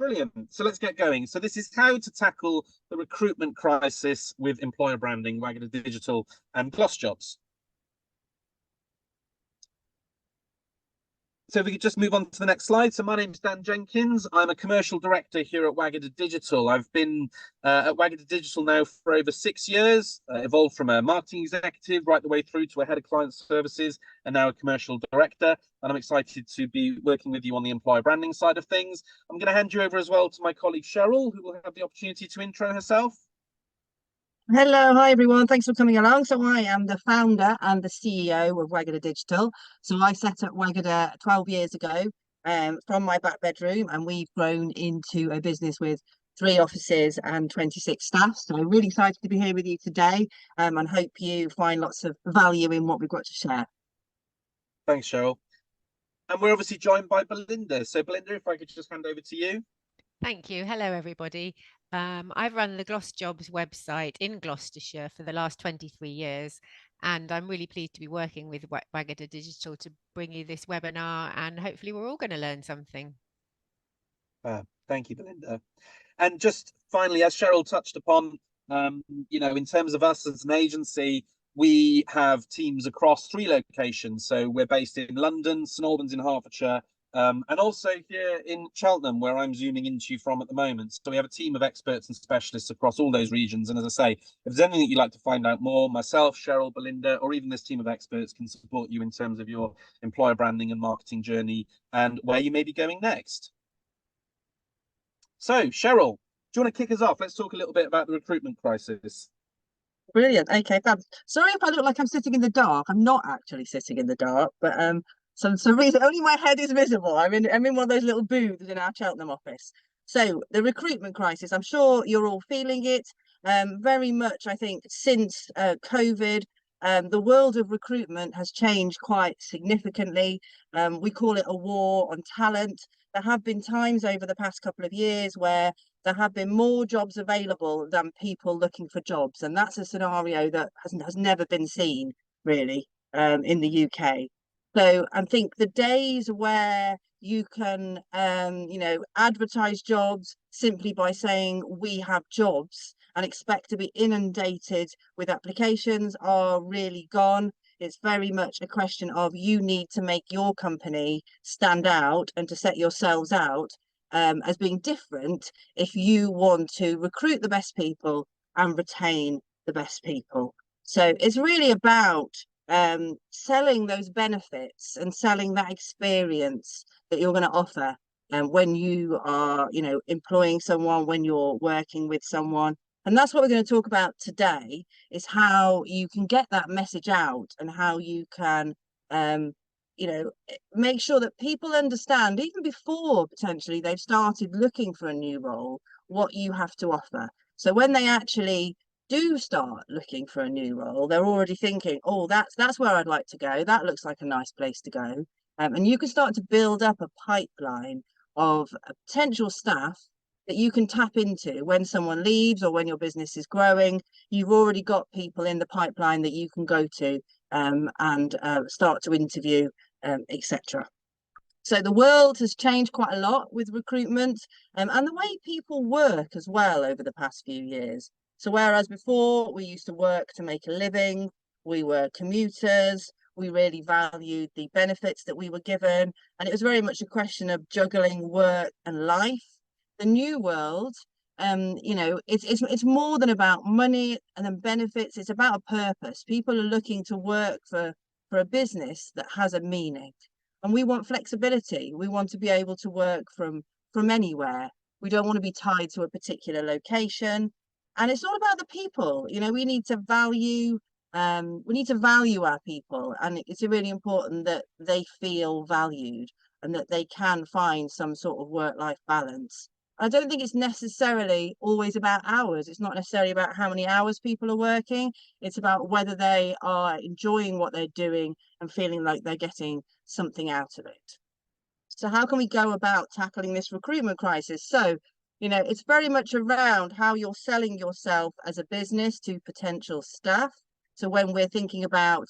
Brilliant. So let's get going. So this is how to tackle the recruitment crisis with employer branding, Wagger Digital and GlosJobs. So if we could just move on to the next slide. So my name is Dan Jenkins. I'm a commercial director here at Wagger Digital. I've been at Wagger Digital now for over 6 years, evolved from a marketing executive right the way through to a head of client services and now a commercial director. And I'm excited to be working with you on the employer branding side of things. I'm going to hand you over as well to my colleague Cheryl, who will have the opportunity to intro herself. Hello, hi everyone. Thanks for coming along. So I am the founder and the CEO of Wagger Digital. So I set up Wagger 12 years ago from my back bedroom, and we've grown into a business with 3 offices and 26 staff. So I'm really excited to be here with you today, and hope you find lots of value in what we've got to share. Thanks, Cheryl. And we're obviously joined by Belinda. So Belinda, if I could just hand over to you. Thank you. Hello, everybody. I've run the GlosJobs website in Gloucestershire for the last 23 years, and I'm really pleased to be working with Wagger Digital to bring you this webinar, and hopefully we're all going to learn something. Thank you, Belinda. And just finally, as Cheryl touched upon, in terms of us as an agency, we have teams across 3 locations. So we're based in London, St Albans in Hertfordshire, and also here in Cheltenham, where I'm zooming into you from at the moment. So we have a team of experts and specialists across all those regions. And as I say, if there's anything that you'd like to find out more, myself, Cheryl, Belinda, or even this team of experts can support you in terms of your employer branding and marketing journey and where you may be going next. So, Cheryl, do you want to kick us off? Let's talk a little bit about the recruitment crisis. Brilliant. Okay, fab. Sorry if I look like I'm sitting in the dark. I'm not actually sitting in the dark, but some reason only my head is visible. I'm in one of those little booths in our Cheltenham office. So the recruitment crisis, I'm sure you're all feeling it very much. I think since COVID, the world of recruitment has changed quite significantly. We call it a war on talent. There have been times over the past couple of years where there have been more jobs available than people looking for jobs, and that's a scenario that has never been seen really in the UK. So I think the days where you can advertise jobs simply by saying we have jobs and expect to be inundated with applications are really gone. It's very much a question of you need to make your company stand out and to set yourselves out as being different if you want to recruit the best people and retain the best people. So it's really about selling those benefits and selling that experience that you're going to offer when you are, employing someone, when you're working with someone. And that's what we're going to talk about today, is how you can get that message out and how you can, make sure that people understand, even before potentially they've started looking for a new role, what you have to offer. So when they actually do start looking for a new role, they're already thinking, oh, that's where I'd like to go. That looks like a nice place to go. And you can start to build up a pipeline of potential staff that you can tap into when someone leaves or when your business is growing. You've already got people in the pipeline that you can go to and start to interview, etc. So the world has changed quite a lot with recruitment and the way people work as well over the past few years. So whereas before we used to work to make a living, we were commuters, we really valued the benefits that we were given, and it was very much a question of juggling work and life. The new world, it's more than about money and then benefits. It's about a purpose. People are looking to work for a business that has a meaning, and we want flexibility. We want to be able to work from anywhere. We don't want to be tied to a particular location, and it's all about the people. We need to value our people, and it's really important that they feel valued and that they can find some sort of work-life balance. I don't think it's necessarily always about hours. It's not necessarily about how many hours people are working. It's about whether they are enjoying what they're doing and feeling like they're getting something out of it. So how can we go about tackling this recruitment crisis? So, it's very much around how you're selling yourself as a business to potential staff. So when we're thinking about,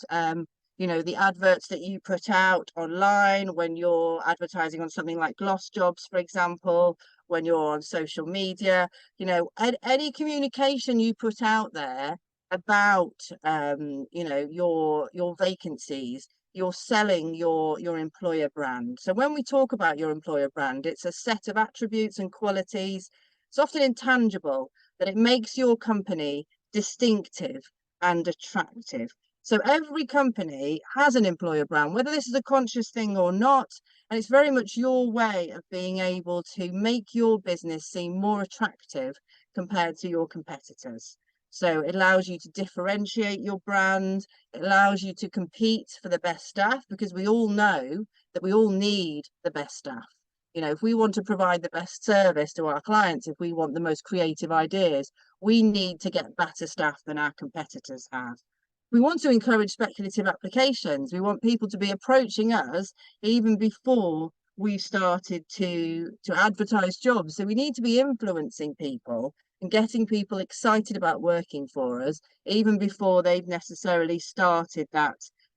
you know, the adverts that you put out online, when you're advertising on something like GlosJobs, for example, when you're on social media, you know, any communication you put out there about, you know, your vacancies, you're selling your employer brand. So when we talk about your employer brand, it's a set of attributes and qualities. It's often intangible, that it makes your company distinctive and attractive. So every company has an employer brand, whether this is a conscious thing or not, and it's very much your way of being able to make your business seem more attractive compared to your competitors. So it allows you to differentiate your brand. It allows you to compete for the best staff, because we all know that we all need the best staff. You know, if we want to provide the best service to our clients, if we want the most creative ideas, we need to get better staff than our competitors have. We want to encourage speculative applications. We want people to be approaching us even before we've started to advertise jobs. So we need to be influencing people and getting people excited about working for us even before they've necessarily started that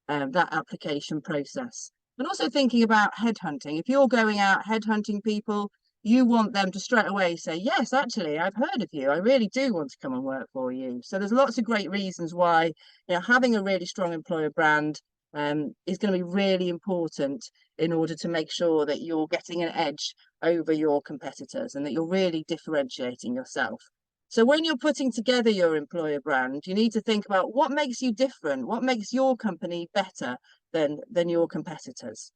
application process. And also thinking about headhunting. If you're going out headhunting people, you want them to straight away say, yes, actually, I've heard of you. I really do want to come and work for you. So there's lots of great reasons why, you know, having a really strong employer brand is going to be really important in order to make sure that you're getting an edge over your competitors and that you're really differentiating yourself. So when you're putting together your employer brand, you need to think about what makes you different, what makes your company better than your competitors.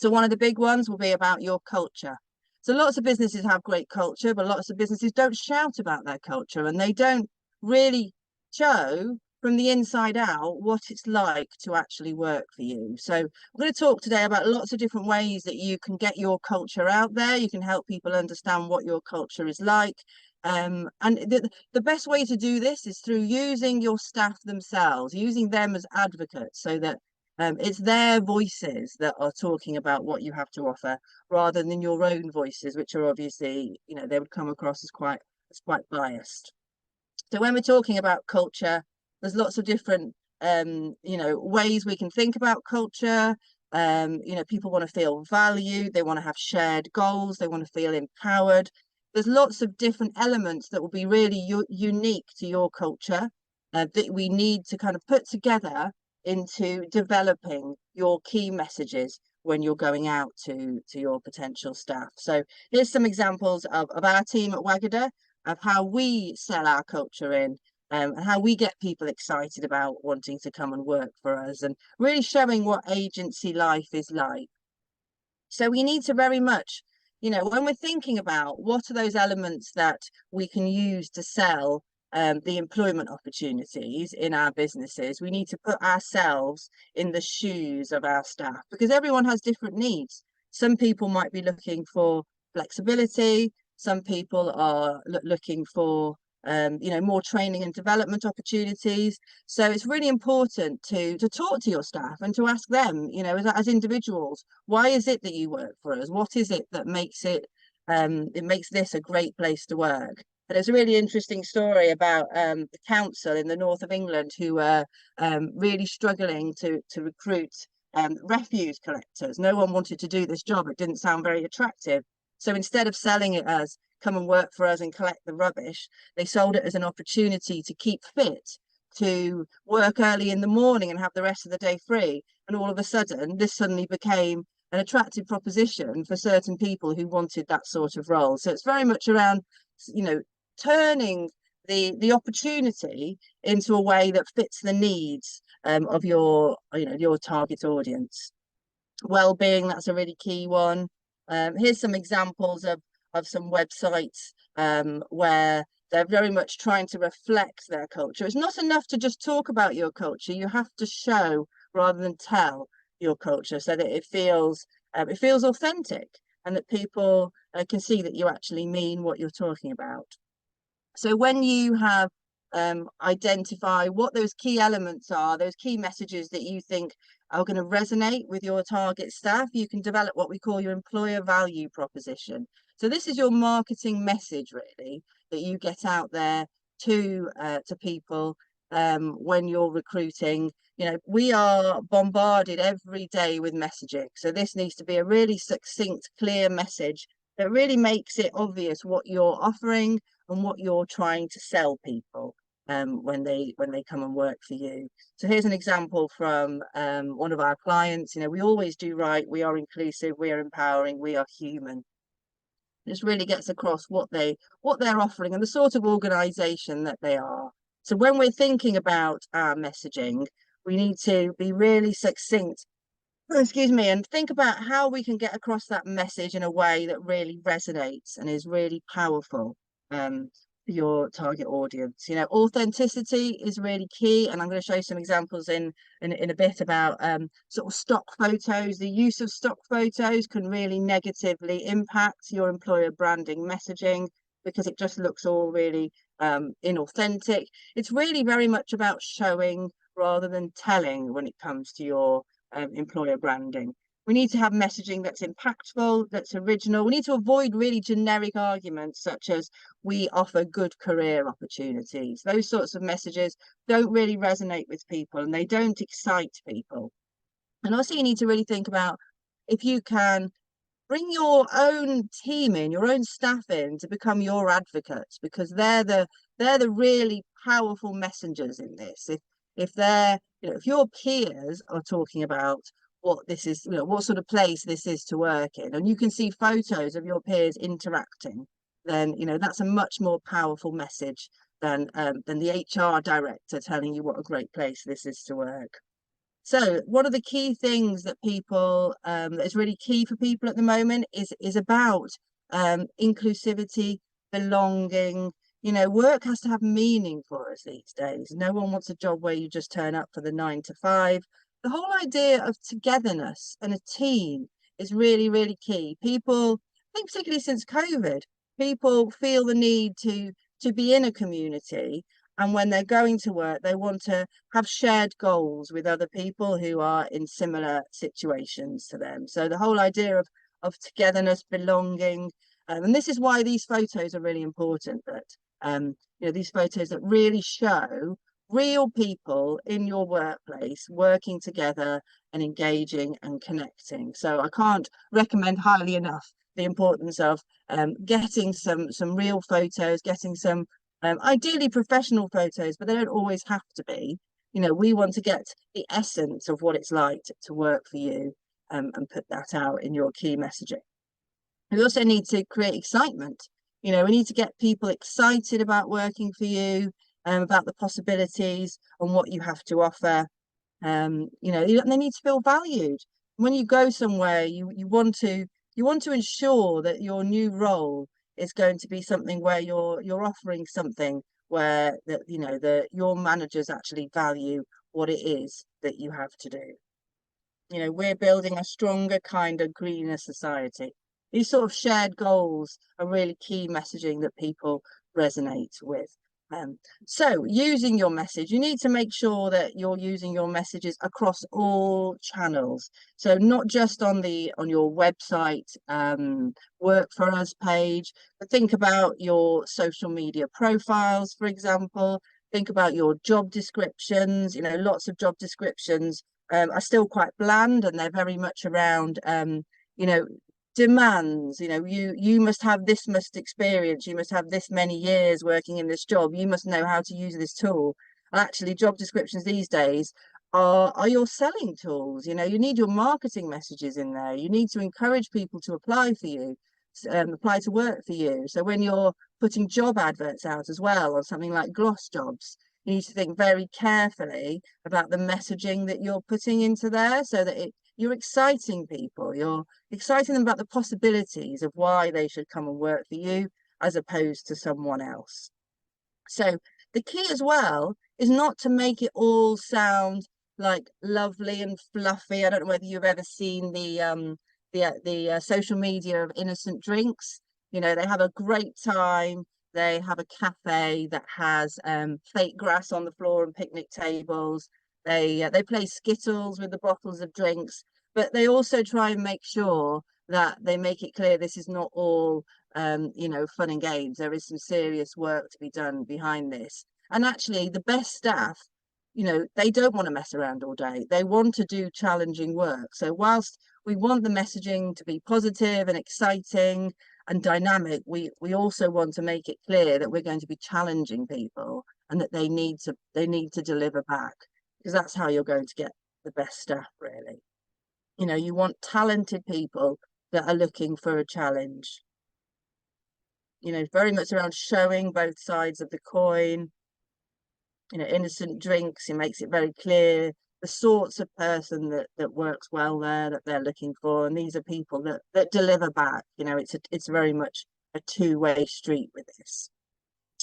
So one of the big ones will be about your culture. So lots of businesses have great culture, but lots of businesses don't shout about their culture, and they don't really show from the inside out what it's like to actually work for you. So I'm going to talk today about lots of different ways that you can get your culture out there. You can help people understand what your culture is like. And the best way to do this is through using your staff themselves, using them as advocates, so that it's their voices that are talking about what you have to offer, rather than your own voices, which are obviously, you know, they would come across as quite biased. So when we're talking about culture, there's lots of different, you know, ways we can think about culture. You know, people want to feel valued. They want to have shared goals. They want to feel empowered. There's lots of different elements that will be really unique to your culture that we need to kind of put together into developing your key messages when you're going out to your potential staff. So here's some examples of our team at Waggadah, of how we sell our culture in, and how we get people excited about wanting to come and work for us, and really showing what agency life is like. So we need to very much, you know, when we're thinking about what are those elements that we can use to sell the employment opportunities in our businesses, we need to put ourselves in the shoes of our staff, because everyone has different needs. Some people might be looking for flexibility. Some people are looking for you know, more training and development opportunities. So it's really important to talk to your staff and to ask them, you know, as individuals, why is it that you work for us? What is it that makes it makes this a great place to work? And there's a really interesting story about the council in the north of England who were really struggling to recruit refuse collectors. No one wanted to do this job. It didn't sound very attractive. So instead of selling it as come and work for us and collect the rubbish, they sold it as an opportunity to keep fit, to work early in the morning and have the rest of the day free. And all of a sudden, this suddenly became an attractive proposition for certain people who wanted that sort of role. So it's very much around, you know, turning the opportunity into a way that fits the needs of your, you know, your target audience. Well-being, that's a really key one. Here's some examples of some websites where they're very much trying to reflect their culture. It's not enough to just talk about your culture. You have to show rather than tell your culture, so that it feels authentic, and that people can see that you actually mean what you're talking about. So when you have identified what those key elements are, those key messages that you think are going to resonate with your target staff, you can develop what we call your employer value proposition. So this is your marketing message, really, that you get out there to people when you're recruiting. You know, we are bombarded every day with messaging. So this needs to be a really succinct, clear message that really makes it obvious what you're offering and what you're trying to sell people when they come and work for you. So here's an example from one of our clients. You know, we always do right. We are inclusive. We are empowering. We are human. This really gets across what they're offering and the sort of organization that they are. So when we're thinking about our messaging, we need to be really succinct, excuse me, and think about how we can get across that message in a way that really resonates and is really powerful for your target audience. You know, authenticity is really key, and I'm going to show you some examples in a bit about sort of stock photos. The use of stock photos can really negatively impact your employer branding messaging because it just looks all really inauthentic. It's really very much about showing rather than telling when it comes to your employer branding. We need to have messaging that's impactful, that's original. We need to avoid really generic arguments such as we offer good career opportunities. Those sorts of messages don't really resonate with people and they don't excite people. And also you need to really think about if you can bring your own team in, your own staff in to become your advocates, because they're the really powerful messengers in this. If they're, you know, if your peers are talking about what this is, you know, what sort of place this is to work in, and you can see photos of your peers interacting, then, you know, that's a much more powerful message than the HR director telling you what a great place this is to work. So one of the key things that people that is really key for people at the moment is about inclusivity, belonging. You know, work has to have meaning for us these days. No one wants a job where you just turn up for the 9 to 5. The whole idea of togetherness and a team is really, really key. People, I think particularly since COVID, people feel the need to be in a community. And when they're going to work, they want to have shared goals with other people who are in similar situations to them. So the whole idea of togetherness, belonging, and this is why these photos are really important. That you know, these photos that really show real people in your workplace working together and engaging and connecting. So I can't recommend highly enough the importance of getting some real photos, getting some ideally professional photos, but they don't always have to be. You know, we want to get the essence of what it's like to work for you and put that out in your key messaging. We also need to create excitement. You know, we need to get people excited about working for you, about the possibilities and what you have to offer. You know, they need to feel valued. When you go somewhere, you want to ensure that your new role is going to be something where you're offering something where that, you know, your managers actually value what it is that you have to do. You know, we're building a stronger, kinder, greener society. These sort of shared goals are really key messaging that people resonate with. So using your message, you need to make sure that you're using your messages across all channels. So not just on your website, Work for Us page, but think about your social media profiles, for example. Think about your job descriptions. You know, lots of job descriptions are still quite bland and they're very much around, you know, demands. You know, you must have this much experience, you must have this many years working in this job, you must know how to use this tool. Actually, job descriptions these days are your selling tools. You know, you need your marketing messages in there. You need to encourage people to apply for you, apply to work for you. So when you're putting job adverts out as well on something like GlosJobs, you need to think very carefully about the messaging that you're putting into there so that you're exciting people, you're exciting them about the possibilities of why they should come and work for you as opposed to someone else. So the key as well is not to make it all sound like lovely and fluffy. I don't know whether you've ever seen the social media of innocent drinks. You know, they have a great time. They have a cafe that has fake grass on the floor and picnic tables. They play skittles with the bottles of drinks, but they also try and make sure that they make it clear this is not all you know, fun and games. There is some serious work to be done behind this. And actually, the best staff, you know, they don't want to mess around all day. They want to do challenging work. So whilst we want the messaging to be positive and exciting and dynamic, we also want to make it clear that we're going to be challenging people and that they need to deliver back, because that's how you're going to get the best staff, really. You know, you want talented people that are looking for a challenge. You know, very much around showing both sides of the coin. You know, innocent drinks, he makes it very clear the sorts of person that works well there, that they're looking for. And these are people that deliver back. You know, it's very much a two-way street with this.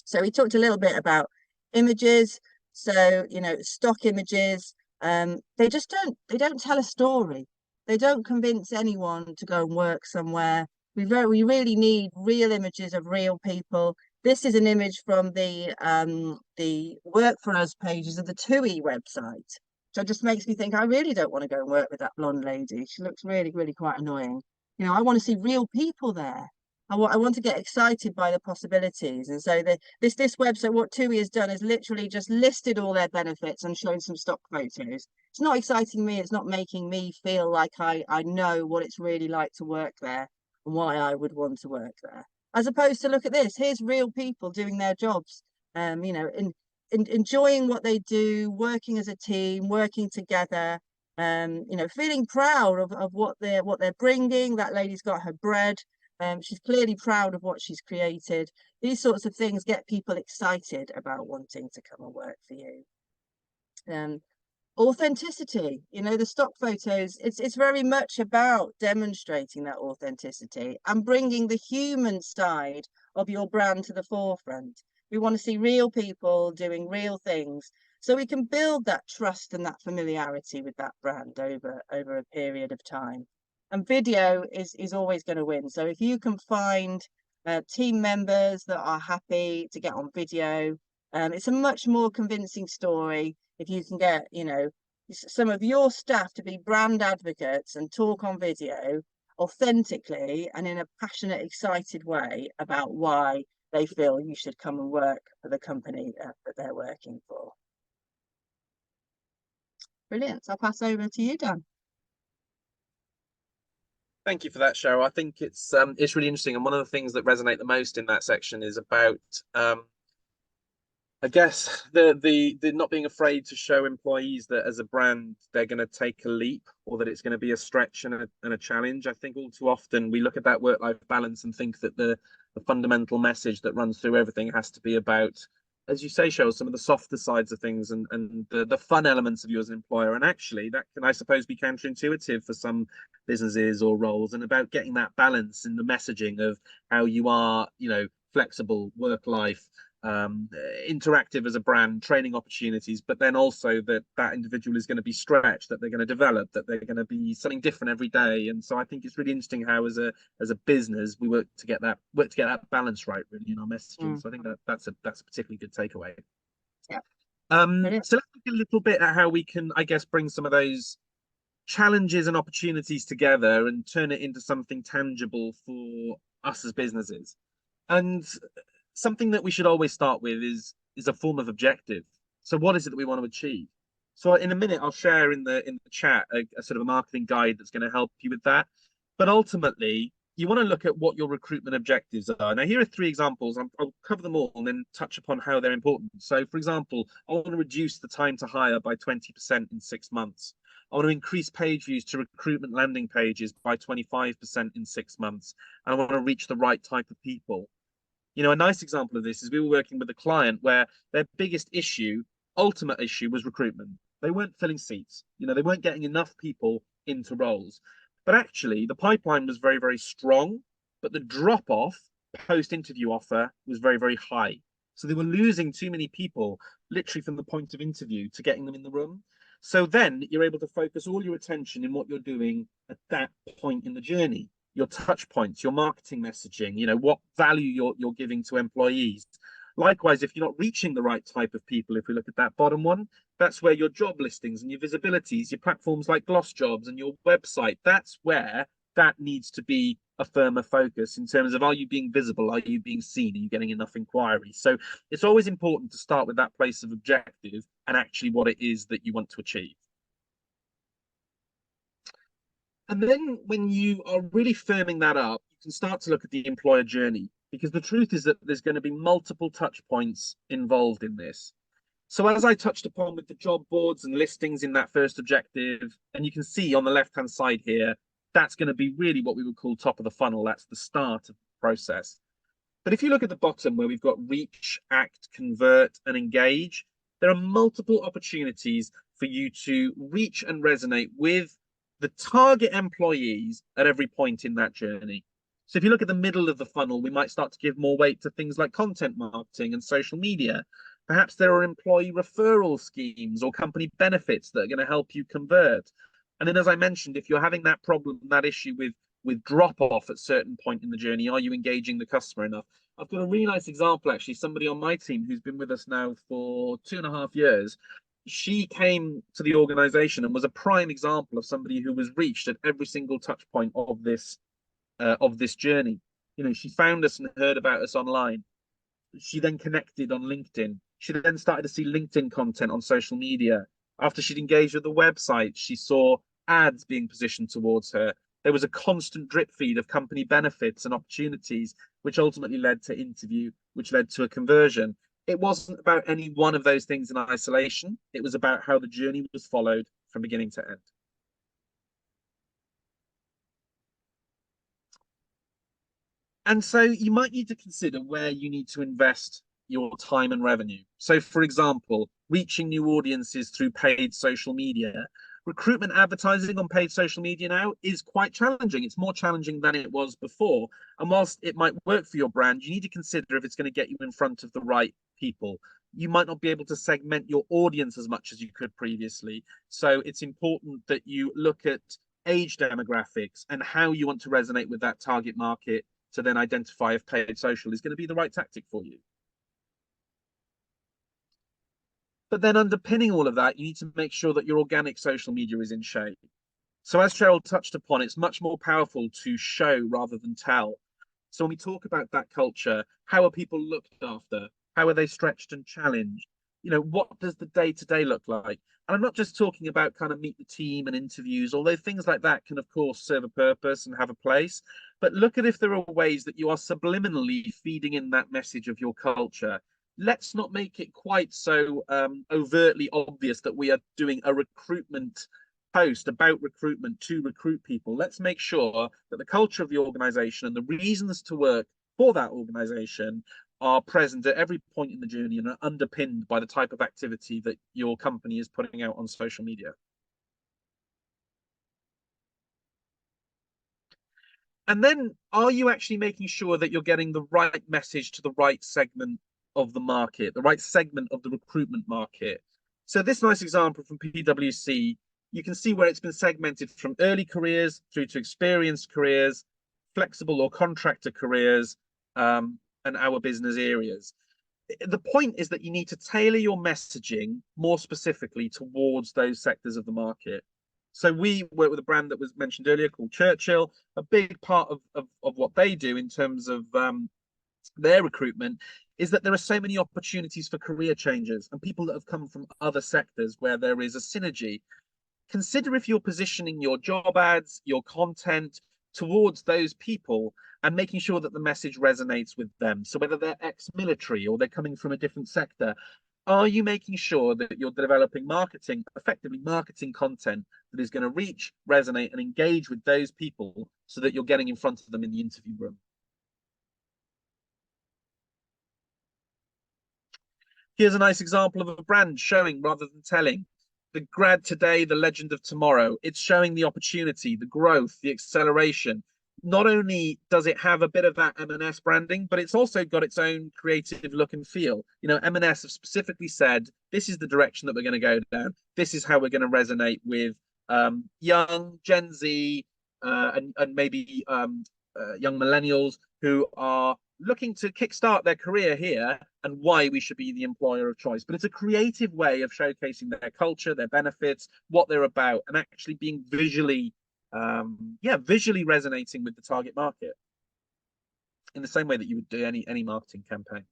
So we talked a little bit about images. So, you know, stock images, they don't tell a story. They don't convince anyone to go and work somewhere. We really need real images of real people. This is an image from the Work For Us pages of the TUI website. So it just makes me think, I really don't want to go and work with that blonde lady. She looks really, really quite annoying. You know, I want to see real people there. I want to get excited by the possibilities. And so this website, what TUI has done is literally just listed all their benefits and shown some stock photos. It's not exciting me. It's not making me feel like I know what it's really like to work there and why I would want to work there. As opposed to, look at this, here's real people doing their jobs, you know, enjoying what they do, working as a team, working together, you know, feeling proud of what they're bringing. That lady's got her bread. She's clearly proud of what she's created. These sorts of things get people excited about wanting to come and work for you. Authenticity, you know, the stock photos, it's very much about demonstrating that authenticity and bringing the human side of your brand to the forefront. We want to see real people doing real things, so we can build that trust and that familiarity with that brand over a period of time. And video is always going to win. So if you can find team members that are happy to get on video, it's a much more convincing story if you can get, you know, some of your staff to be brand advocates and talk on video authentically and in a passionate, excited way about why they feel you should come and work for the company that they're working for. Brilliant. So I'll pass over to you, Dan. Thank you for that, Cheryl. I think it's really interesting, and one of the things that resonate the most in that section is about I guess the not being afraid to show employees that as a brand they're going to take a leap, or that it's going to be a stretch and a challenge. I think all too often we look at that work-life balance and think that the fundamental message that runs through everything has to be about, as you say, Cheryl, some of the softer sides of things and the fun elements of you as an employer. And actually that can, I suppose, be counterintuitive for some businesses or roles, and about getting that balance in the messaging of how you are, you know, flexible, work-life, interactive as a brand, training opportunities, but then also that individual is going to be stretched, that they're going to develop, that they're going to be something different every day. And so I think it's really interesting how as a business we work to get that balance right, really, in our messaging. So I think that's a particularly good takeaway. Yeah. So let's look a little bit at how we can, I guess, bring some of those challenges and opportunities together and turn it into something tangible for us as businesses. And something that we should always start with is a form of objective. So what is it that we want to achieve? So in a minute, I'll share in the chat a sort of a marketing guide that's going to help you with that. But ultimately, you want to look at what your recruitment objectives are. Now, here are 3 examples. I'll cover them all and then touch upon how they're important. So, for example, I want to reduce the time to hire by 20% in 6 months. I want to increase page views to recruitment landing pages by 25% in 6 months. And I want to reach the right type of people. You know, a nice example of this is we were working with a client where their biggest ultimate issue was recruitment. They weren't filling seats. You know, they weren't getting enough people into roles. But actually, the pipeline was very, very strong, but the drop-off post-interview offer was very, very high. So they were losing too many people, literally from the point of interview to getting them in the room. So then you're able to focus all your attention in what you're doing at that point in the journey. Your touch points, your marketing messaging, you know, what value you're giving to employees. Likewise, if you're not reaching the right type of people, if we look at that bottom one, that's where your job listings and your visibilities, your platforms like GlosJobs and your website, that's where that needs to be a firmer focus in terms of, are you being visible? Are you being seen? Are you getting enough inquiries? So it's always important to start with that place of objective and actually what it is that you want to achieve. And then when you are really firming that up, you can start to look at the employer journey, because the truth is that there's going to be multiple touch points involved in this. So as I touched upon with the job boards and listings in that first objective, and you can see on the left-hand side here, that's going to be really what we would call top of the funnel. That's the start of the process. But if you look at the bottom where we've got reach, act, convert, and engage, there are multiple opportunities for you to reach and resonate with the target employees at every point in that journey. So if you look at the middle of the funnel, we might start to give more weight to things like content marketing and social media. Perhaps there are employee referral schemes or company benefits that are going to help you convert. And then, as I mentioned, if you're having that problem, that issue with drop off at certain point in the journey, are you engaging the customer enough? I've got a really nice example, actually, somebody on my team who's been with us now for 2.5 years. She came to the organization and was a prime example of somebody who was reached at every single touch point of this journey. You know, she found us and heard about us online. She then connected on LinkedIn. She then started to see LinkedIn content on social media. After she'd engaged with the website, she saw ads being positioned towards her. There was a constant drip feed of company benefits and opportunities, which ultimately led to interview, which led to a conversion. It wasn't about any one of those things in isolation. It was about how the journey was followed from beginning to end. And so you might need to consider where you need to invest your time and revenue. So, for example, reaching new audiences through paid social media. Recruitment advertising on paid social media now is quite challenging. It's more challenging than it was before. And whilst it might work for your brand, you need to consider if it's going to get you in front of the right people. You might not be able to segment your audience as much as you could previously. So it's important that you look at age demographics and how you want to resonate with that target market to then identify if paid social is going to be the right tactic for you. But then underpinning all of that, you need to make sure that your organic social media is in shape. So as Cheryl touched upon, it's much more powerful to show rather than tell. So when we talk about that culture, how are people looked after? How are they stretched and challenged? You know, what does the day-to-day look like? And I'm not just talking about kind of meet the team and interviews, although things like that can, of course, serve a purpose and have a place. But look at if there are ways that you are subliminally feeding in that message of your culture. Let's not make it quite so overtly obvious that we are doing a recruitment post about recruitment to recruit people. Let's make sure that the culture of the organization and the reasons to work for that organization are present at every point in the journey and are underpinned by the type of activity that your company is putting out on social media. And then, are you actually making sure that you're getting the right message to the right segment of the market, the right segment of the recruitment market? So this nice example from PwC, you can see where it's been segmented from early careers through to experienced careers, flexible or contractor careers, and our business areas. The point is that you need to tailor your messaging more specifically towards those sectors of the market. So we work with a brand that was mentioned earlier called Churchill. A big part of what they do in terms of their recruitment is that there are so many opportunities for career changes and people that have come from other sectors where there is a synergy. Consider if you're positioning your job ads, your content towards those people and making sure that the message resonates with them. So whether they're ex-military or they're coming from a different sector, are you making sure that you're developing effectively marketing content that is going to reach, resonate, and engage with those people so that you're getting in front of them in the interview room? Here's a nice example of a brand showing rather than telling. The grad today, the legend of tomorrow. It's showing the opportunity, the growth, the acceleration. Not only does it have a bit of that M&S branding, but it's also got its own creative look and feel. You know, M&S have specifically said, this is the direction that we're going to go down. This is how we're going to resonate with young Gen Z and maybe young millennials who are looking to kickstart their career here and why we should be the employer of choice. But it's a creative way of showcasing their culture, their benefits, what they're about, and actually being visually yeah, visually resonating with the target market in the same way that you would do any marketing campaign.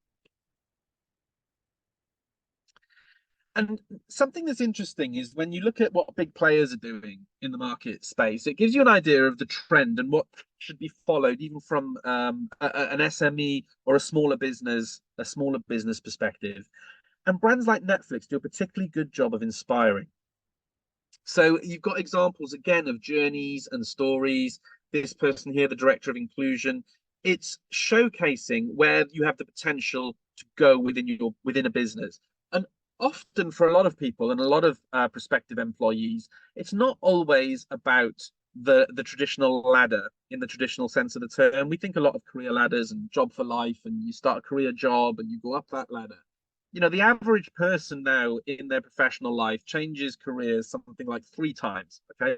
And something that's interesting is when you look at what big players are doing in the market space, it gives you an idea of the trend and what should be followed, even from an SME or a smaller business perspective. And brands like Netflix do a particularly good job of inspiring. So you've got examples again of journeys and stories. This person here, the director of inclusion, it's showcasing where you have the potential to go within a business. And often for a lot of people and a lot of prospective employees, it's not always about the traditional ladder in the traditional sense of the term. We think a lot of career ladders and job for life, and you start a career job and you go up that ladder. You know, the average person now in their professional life changes careers something like 3 times. Okay,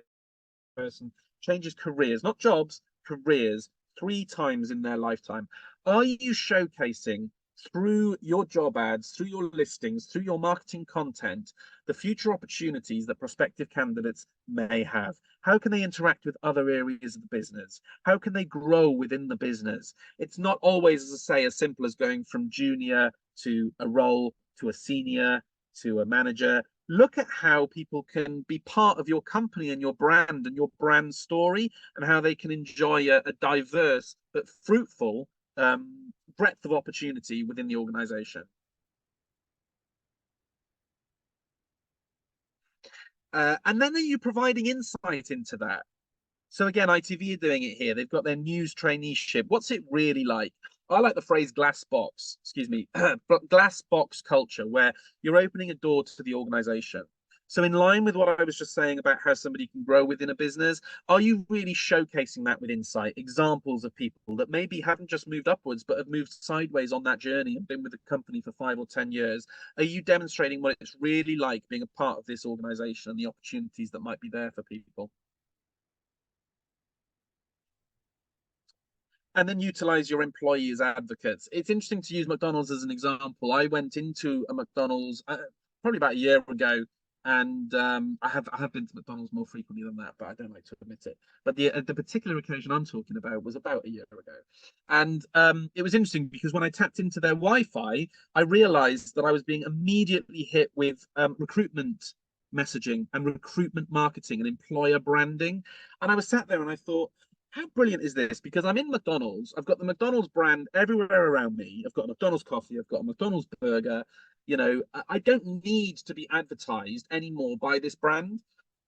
person changes careers, not jobs, careers 3 times in their lifetime. Are you showcasing through your job ads, through your listings, through your marketing content, the future opportunities that prospective candidates may have? How can they interact with other areas of the business? How can they grow within the business? It's not always, as I say, as simple as going from junior to a role to a senior to a manager. Look at how people can be part of your company and your brand story, and how they can enjoy a diverse but fruitful breadth of opportunity within the organization. And then are you providing insight into that? So again, ITV are doing it here. They've got their news traineeship. What's it really like? I like the phrase glass box culture, where you're opening a door to the organization. So in line with what I was just saying about how somebody can grow within a business, are you really showcasing that with insight? Examples of people that maybe haven't just moved upwards, but have moved sideways on that journey and been with the company for 5 or 10 years. Are you demonstrating what it's really like being a part of this organization and the opportunities that might be there for people? And then utilize your employee as advocates. It's interesting to use McDonald's as an example. I went into a McDonald's probably about a year ago, and I have been to McDonald's more frequently than that, but I don't like to admit it. But the particular occasion I'm talking about was about a year ago, and it was interesting because when I tapped into their Wi-Fi, I realized that I was being immediately hit with recruitment messaging and recruitment marketing and employer branding, and I was sat there and I thought, how brilliant is this? Because I'm in McDonald's. I've got the McDonald's brand everywhere around me. I've got a McDonald's coffee. I've got a McDonald's burger. You know, I don't need to be advertised anymore by this brand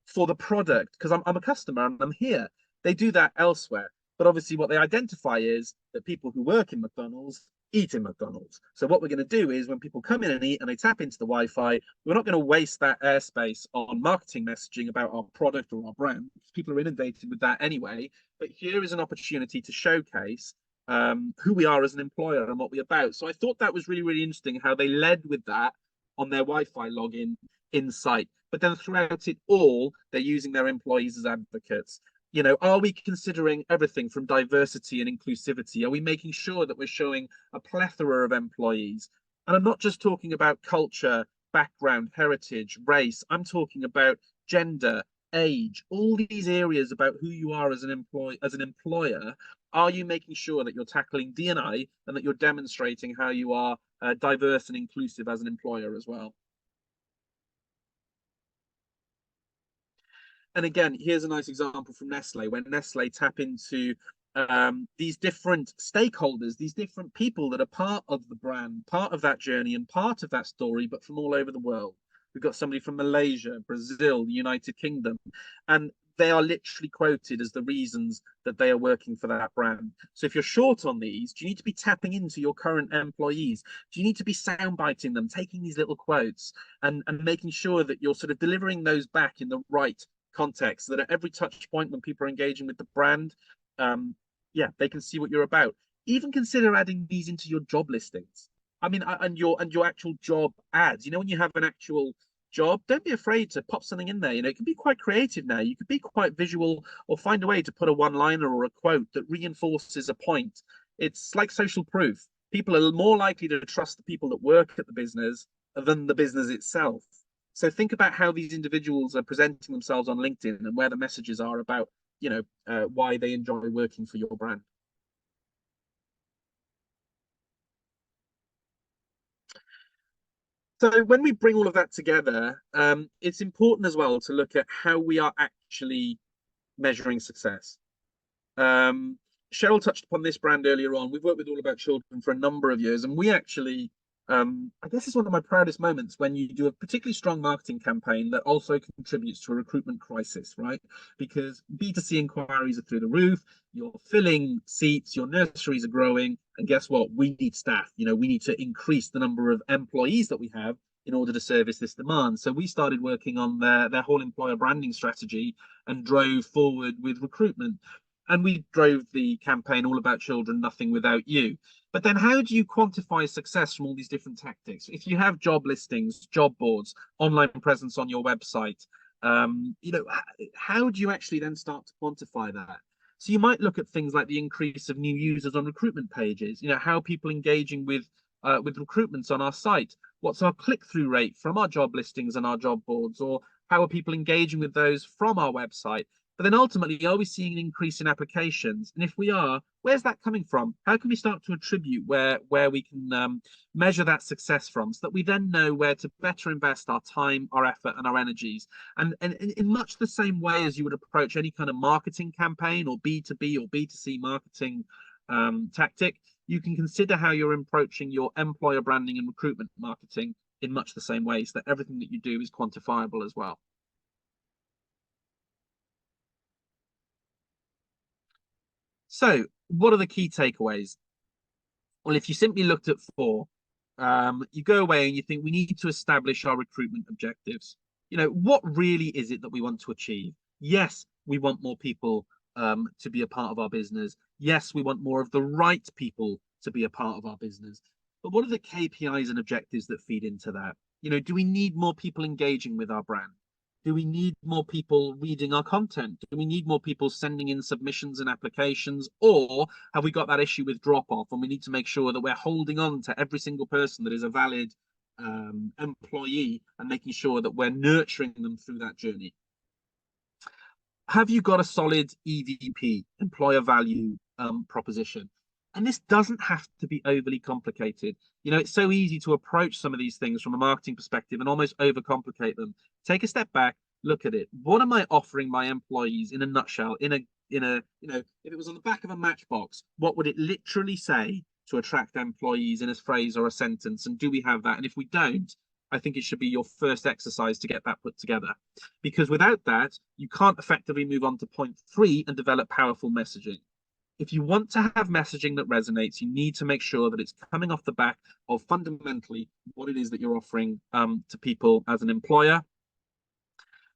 for the product because I'm a customer and I'm here. They do that elsewhere. But obviously what they identify is that people who work in McDonald's eat in McDonald's. So what we're going to do is when people come in and eat and they tap into the Wi-Fi, we're not going to waste that airspace on marketing messaging about our product or our brand. People are inundated with that anyway. But here is an opportunity to showcase who we are as an employer and what we're about. So I thought that was really, really interesting how they led with that on their Wi-Fi login insight. But then throughout it all, they're using their employees as advocates. You know, are we considering everything from diversity and inclusivity? Are we making sure that we're showing a plethora of employees? And I'm not just talking about culture, background, heritage, race. I'm talking about gender, age, all these areas about who you are as an employer. Are you making sure that you're tackling D&I and that you're demonstrating how you are diverse and inclusive as an employer as well? And again, here's a nice example from Nestle, when Nestle tap into these different stakeholders, these different people that are part of the brand, part of that journey and part of that story, but from all over the world. We've got somebody from Malaysia, Brazil, the United Kingdom, and they are literally quoted as the reasons that they are working for that brand. So if you're short on these, do you need to be tapping into your current employees? Do you need to be soundbiting them, taking these little quotes and making sure that you're sort of delivering those back in the right context, so that at every touch point when people are engaging with the brand, yeah, they can see what you're about. Even consider adding these into your job listings. I mean, and your actual job ads. You know, when you have an actual job, don't be afraid to pop something in there. You know, it can be quite creative now. You could be quite visual, or find a way to put a one-liner or a quote that reinforces a point. It's like social proof. People are more likely to trust the people that work at the business than the business itself. So think about how these individuals are presenting themselves on LinkedIn and where the messages are about why they enjoy working for your brand. So when we bring all of that together, it's important as well to look at how we are actually measuring success. Cheryl touched upon this brand earlier on. We've worked with All About Children for a number of years, and we actually, I guess it's one of my proudest moments when you do a particularly strong marketing campaign that also contributes to a recruitment crisis, right? Because B2C inquiries are through the roof, you're filling seats, your nurseries are growing, and guess what? We need staff. We need to increase the number of employees that we have in order to service this demand. So we started working on their whole employer branding strategy and drove forward with recruitment. And we drove the campaign All About Children, Nothing Without You. But then how do you quantify success from all these different tactics? If you have job listings, job boards, online presence on your website, how do you actually then start to quantify that? So you might look at things like the increase of new users on recruitment pages, how people engaging with recruitments on our site. What's our click-through rate from our job listings and our job boards, or how are people engaging with those from our website? But then ultimately, are we seeing an increase in applications? And if we are, where's that coming from? How can we start to attribute where we can measure that success from, so that we then know where to better invest our time, our effort, and our energies? And in much the same way as you would approach any kind of marketing campaign or B2B or B2C marketing tactic, you can consider how you're approaching your employer branding and recruitment marketing in much the same way, so that everything that you do is quantifiable as well. So what are the key takeaways? Well, if you simply looked at 4, you go away and you think we need to establish our recruitment objectives. What really is it that we want to achieve? Yes, we want more people to be a part of our business. Yes, we want more of the right people to be a part of our business. But what are the KPIs and objectives that feed into that? Do we need more people engaging with our brand? Do we need more people reading our content? Do we need more people sending in submissions and applications? Or have we got that issue with drop-off, and we need to make sure that we're holding on to every single person that is a valid employee and making sure that we're nurturing them through that journey? Have you got a solid EVP, employer value proposition? And this doesn't have to be overly complicated. It's so easy to approach some of these things from a marketing perspective and almost overcomplicate them. Take a step back, look at it. What am I offering my employees in a nutshell? If it was on the back of a matchbox, what would it literally say to attract employees in a phrase or a sentence? And do we have that? And if we don't, I think it should be your first exercise to get that put together. Because without that, you can't effectively move on to point 3 and develop powerful messaging. If you want to have messaging that resonates, you need to make sure that it's coming off the back of fundamentally what it is that you're offering to people as an employer.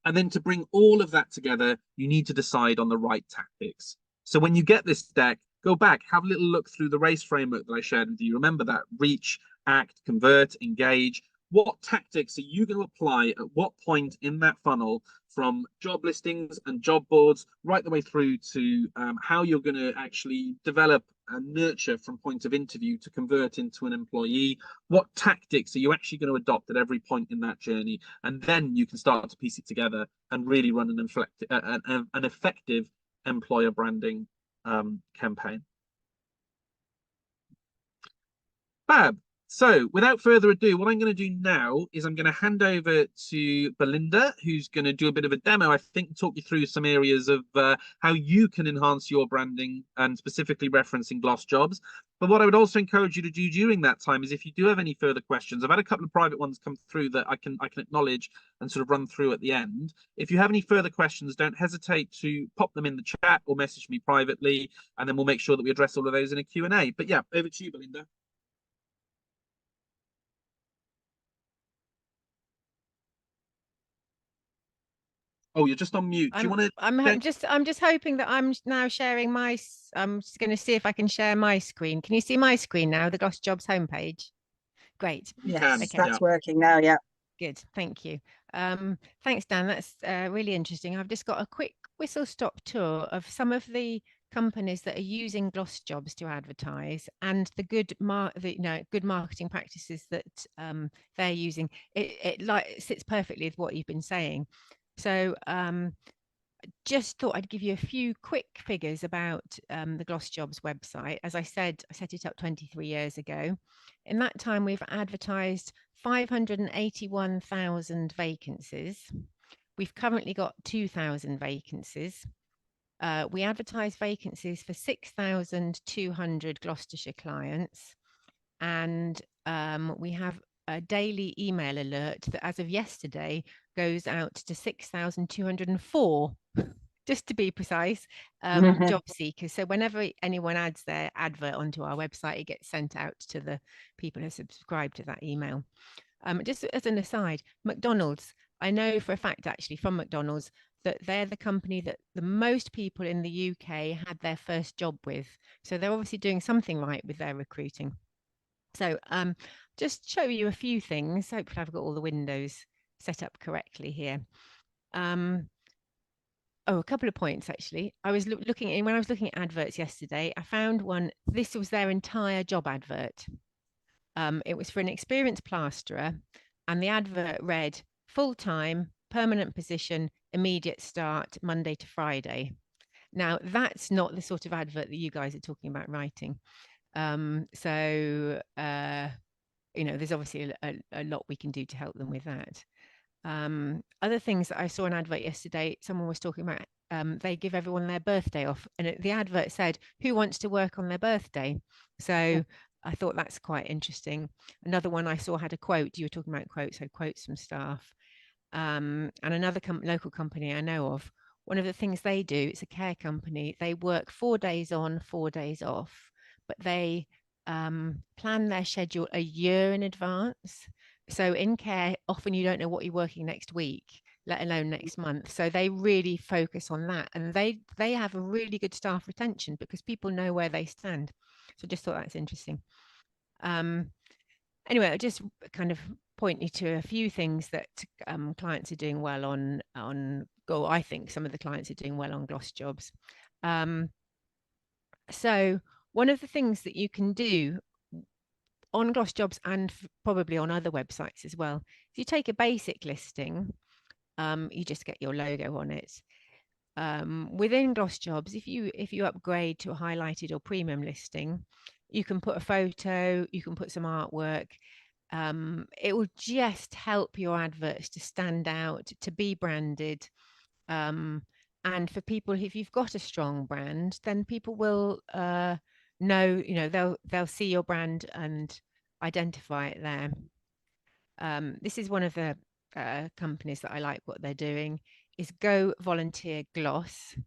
And then to bring all of that together, you need to decide on the right tactics. So when you get this deck, go back, have a little look through the RACE framework that I shared with you. Remember that: reach, act, convert, engage. What tactics are you going to apply at what point in that funnel, from job listings and job boards right the way through to how you're going to actually develop and nurture from point of interview to convert into an employee? What tactics are you actually going to adopt at every point in that journey? And then you can start to piece it together and really run an effective employer branding campaign. Fab. So without further ado, what I'm going to do now is I'm going to hand over to Belinda, who's going to do a bit of a demo, I think, talk you through some areas of how you can enhance your branding, and specifically referencing GlosJobs. But what I would also encourage you to do during that time is, if you do have any further questions, I've had a couple of private ones come through that I can acknowledge and sort of run through at the end. If you have any further questions, don't hesitate to pop them in the chat or message me privately, and then we'll make sure that we address all of those in a Q&A. But yeah, over to you, Belinda. Oh, you're just on mute. Do you want to? I'm just hoping that I'm now sharing my. I'm just going to see if I can share my screen. Can you see my screen now? The GlosJobs homepage. Great. Yes, okay. That's working now. Yeah. Good. Thank you. Thanks, Dan. That's really interesting. I've just got a quick whistle-stop tour of some of the companies that are using GlosJobs to advertise, and the good marketing practices that they're using. It sits perfectly with what you've been saying. So just thought I'd give you a few quick figures about the GlosJobs website. As I said, I set it up 23 years ago. In that time, we've advertised 581,000 vacancies. We've currently got 2,000 vacancies. We advertise vacancies for 6,200 Gloucestershire clients, and we have a daily email alert that, as of yesterday, goes out to 6,204, just to be precise, job seekers. So whenever anyone adds their advert onto our website, it gets sent out to the people who subscribe to that email. Just as an aside, McDonald's, I know for a fact actually from McDonald's that they're the company that the most people in the UK had their first job with. So they're obviously doing something right with their recruiting. So just show you a few things. Hopefully I've got all the windows set up correctly here. A couple of points actually. I was looking when I was looking at adverts yesterday, I found one. This was their entire job advert. It was for an experienced plasterer, and the advert read full-time, permanent position, immediate start, Monday to Friday. Now, that's not the sort of advert that you guys are talking about writing. There's obviously a lot we can do to help them with that. Other things that I saw an advert yesterday, someone was talking about, they give everyone their birthday off, and the advert said, who wants to work on their birthday? So I thought that's quite interesting. Another one I saw had a quote. You were talking about quotes, so quotes from staff. And another local company I know of, one of the things they do, it's a care company, they work 4 days on, 4 days off, but they plan their schedule a year in advance. So in care, often you don't know what you're working next week, let alone next month. So they really focus on that, and they have a really good staff retention because people know where they stand. So just thought that's interesting. Anyway, I'll just kind of point you to a few things that clients are doing well on Go. I think some of the clients are doing well on GlosJobs. So one of the things that you can do on GlosJobs and probably on other websites as well, if you take a basic listing, you just get your logo on it. Within GlosJobs, if you upgrade to a highlighted or premium listing, you can put a photo, you can put some artwork. It will just help your adverts to stand out, to be branded. And for people, if you've got a strong brand, then people will know, they'll see your brand and identify it there. This is one of the companies that I like what they're doing, is Go Volunteer Gloss.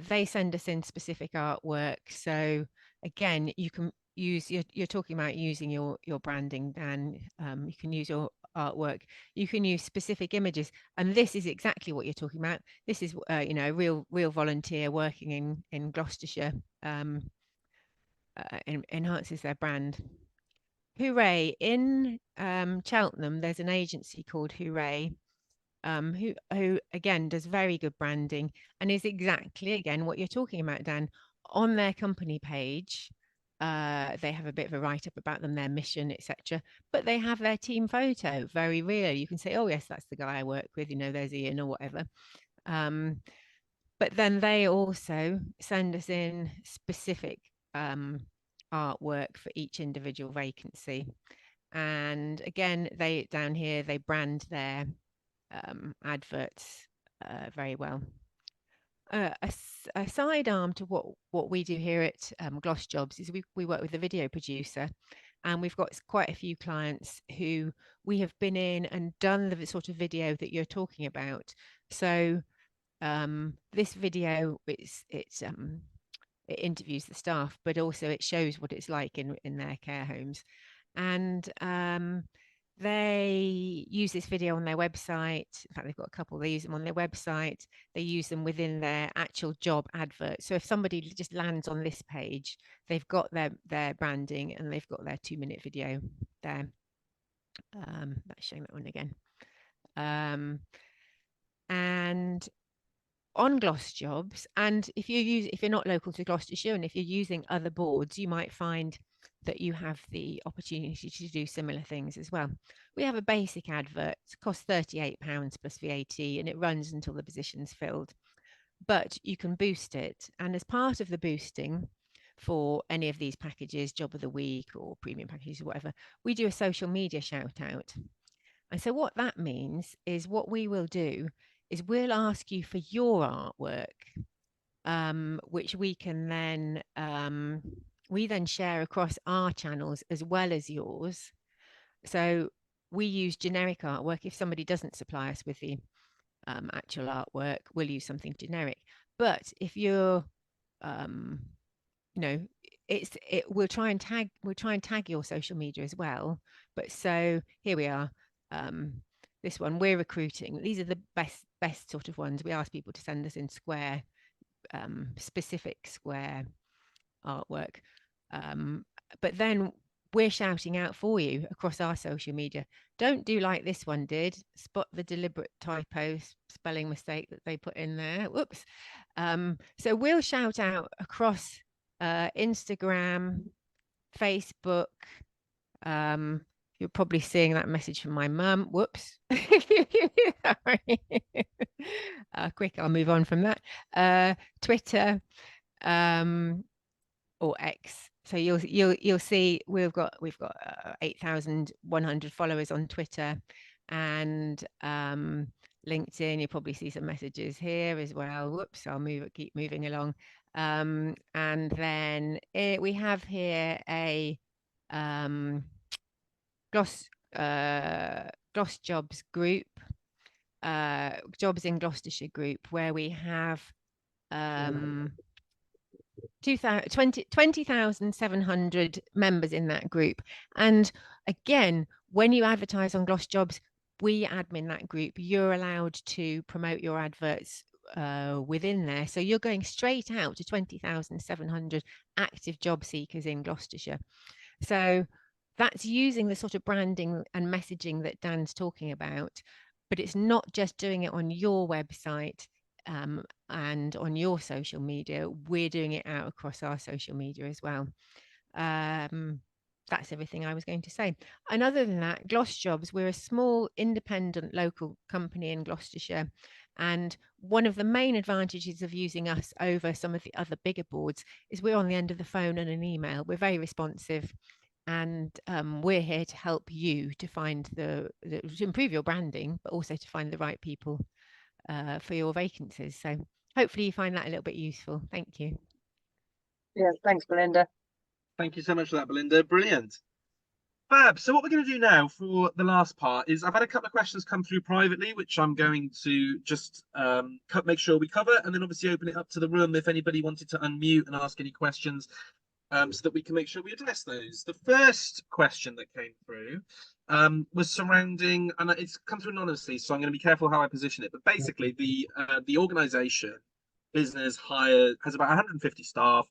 They send us in specific artwork. So again, you can use, you're talking about using your branding, Dan. You can use your artwork, you can use specific images, and this is exactly what you're talking about. This is a real volunteer working in Gloucestershire, enhances their brand. Hooray! In Cheltenham, there's an agency called Hooray, who again does very good branding and is exactly again what you're talking about, Dan. On their company page, they have a bit of a write-up about them, their mission, etc. But they have their team photo, very real. You can say, oh yes, that's the guy I work with, there's Ian or whatever. But then they also send us in specific artwork for each individual vacancy. And again, down here, they brand their adverts very well. A sidearm to what we do here at GlosJobs is we work with a video producer, and we've got quite a few clients who we have been in and done the sort of video that you're talking about. So this video, it interviews the staff, but also it shows what it's like in their care homes. And they use this video on their website. In fact, they've got a couple. They use them on their website. They use them within their actual job advert. So if somebody just lands on this page, they've got their branding and they've got their 2-minute video there. That's showing that one again. And on GlosJobs, and if you're not local to Gloucestershire and if you're using other boards, you might find that you have the opportunity to do similar things as well. We have a basic advert, it costs £38 plus VAT, and it runs until the position's filled. but you can boost it. And as part of the boosting for any of these packages, Job of the Week or premium packages or whatever, we do a social media shout out. And so what that means is what we will do is we'll ask you for your artwork, which we can then we then share across our channels as well as yours. So we use generic artwork. If somebody doesn't supply us with the actual artwork, we'll use something generic. But if you're you know, we'll try and tag your social media as well. But so here we are. This one, we're recruiting. These are the best sort of ones. We ask people to send us in square, specific square artwork. But then we're shouting out for you across our social media. Don't do like this one did. Spot the deliberate typo, spelling mistake that they put in there. Whoops. So we'll shout out across Instagram, Facebook. You're probably seeing that message from my mum. Whoops. Sorry. Quick, I'll move on from that. Twitter, or X. So you'll see we've got 8,100 followers on Twitter, and LinkedIn. You'll probably see some messages here as well. Whoops, I'll keep moving along. And then we have here a GlosJobs group, Jobs in Gloucestershire group, where we have 20,700 members in that group. And again, when you advertise on GlosJobs, we admin that group. You're allowed to promote your adverts within there. So you're going straight out to 20,700 active job seekers in Gloucestershire. So that's using the sort of branding and messaging that Dan's talking about, but it's not just doing it on your website and on your social media. We're doing it out across our social media as well. That's everything I was going to say. And other than that, GlosJobs, we're a small independent local company in Gloucestershire. And one of the main advantages of using us over some of the other bigger boards is we're on the end of the phone and an email. We're very responsive, and we're here to help you to find to improve your branding, but also to find the right people for your vacancies. So hopefully you find that a little bit useful. Thank you. Yeah, thanks, Belinda. Thank you so much for that, Belinda. Brilliant. Fab. So what we're going to do now for the last part is I've had a couple of questions come through privately, which I'm going to just make sure we cover, and then obviously open it up to the room if anybody wanted to unmute and ask any questions, so that we can make sure we address those. The first question that came through was surrounding, and it's come through anonymously, so I'm going to be careful how I position it. But basically, the organisation business has about 150 staff.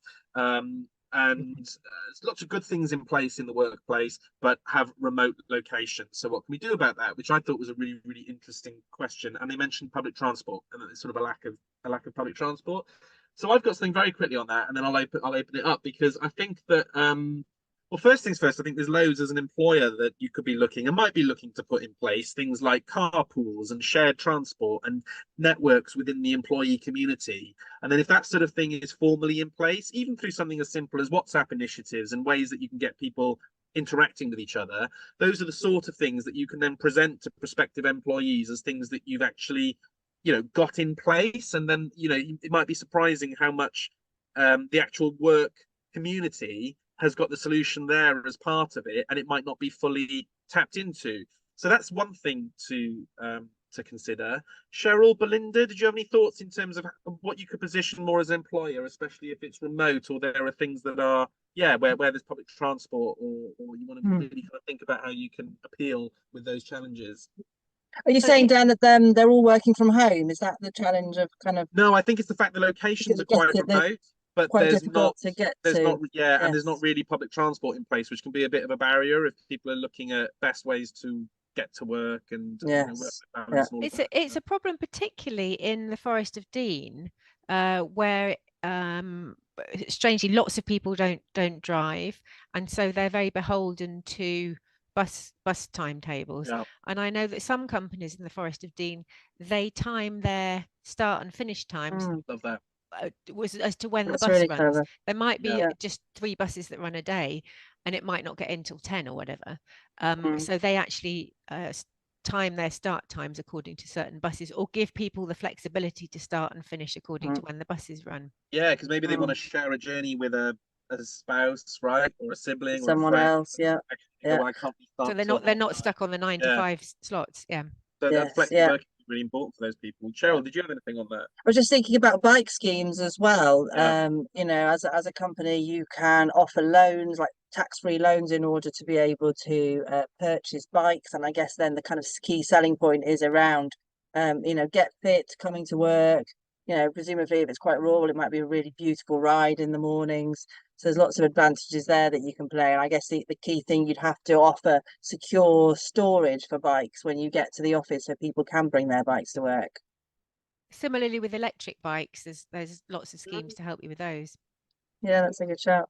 And there's lots of good things in place in the workplace, but have remote locations. So what can we do about that? Which I thought was a really, really interesting question. And they mentioned public transport, and that there's sort of a lack of public transport. So I've got something very quickly on that, and then I'll open it up, because I think that well, first things first, I think there's loads as an employer that you could be looking and might be looking to put in place, things like carpools and shared transport and networks within the employee community. And then if that sort of thing is formally in place, even through something as simple as WhatsApp initiatives and ways that you can get people interacting with each other, those are the sort of things that you can then present to prospective employees as things that you've actually, got in place. And then, it might be surprising how much the actual work community has got the solution there as part of it, and it might not be fully tapped into. So that's one thing to consider. Cheryl, Belinda, did you have any thoughts in terms of what you could position more as an employer, especially if it's remote, or there are things that are, where there's public transport, or you want to really kind of think about how you can appeal with those challenges? Are you saying, Dan, that they're all working from home? Is that the challenge of kind of? No, I think it's the fact the locations are quite remote, but there's not and there's not really public transport in place, which can be a bit of a barrier if people are looking at best ways to get to work and it's a problem, particularly in the Forest of Dean, where strangely lots of people don't drive, and so they're very beholden to bus timetables. Yeah. And I know that some companies in the Forest of Dean, they time their start and finish times Love that. was as to when That's the bus really runs. clever. There might be Yeah. just 3 buses that run a day, and it might not get in till 10 or whatever. Mm. So they actually time their start times according to certain buses, or give people the flexibility to start and finish according to when the buses run. Yeah, because maybe they want to Mm. share a journey with a spouse, right, or a sibling or a Someone friend. else, yeah. Actually, Yeah. I can't be So stuck they're till not half stuck on the 9 to Yeah. 5 slots. Yeah. So that Yes, flexible yeah. working is really important for those people. Cheryl, did you have anything on that? I was just thinking about bike schemes as well. Yeah. You know, as a company, you can offer loans, like tax-free loans, in order to be able to purchase bikes. And I guess then the kind of key selling point is around, you know, get fit, coming to work. You know, presumably if it's quite rural, it might be a really beautiful ride in the mornings. So there's lots of advantages there that you can play. And I guess the key thing, you'd have to offer secure storage for bikes when you get to the office, so people can bring their bikes to work. Similarly with electric bikes, there's lots of schemes to help you with those. Yeah, that's a good shout.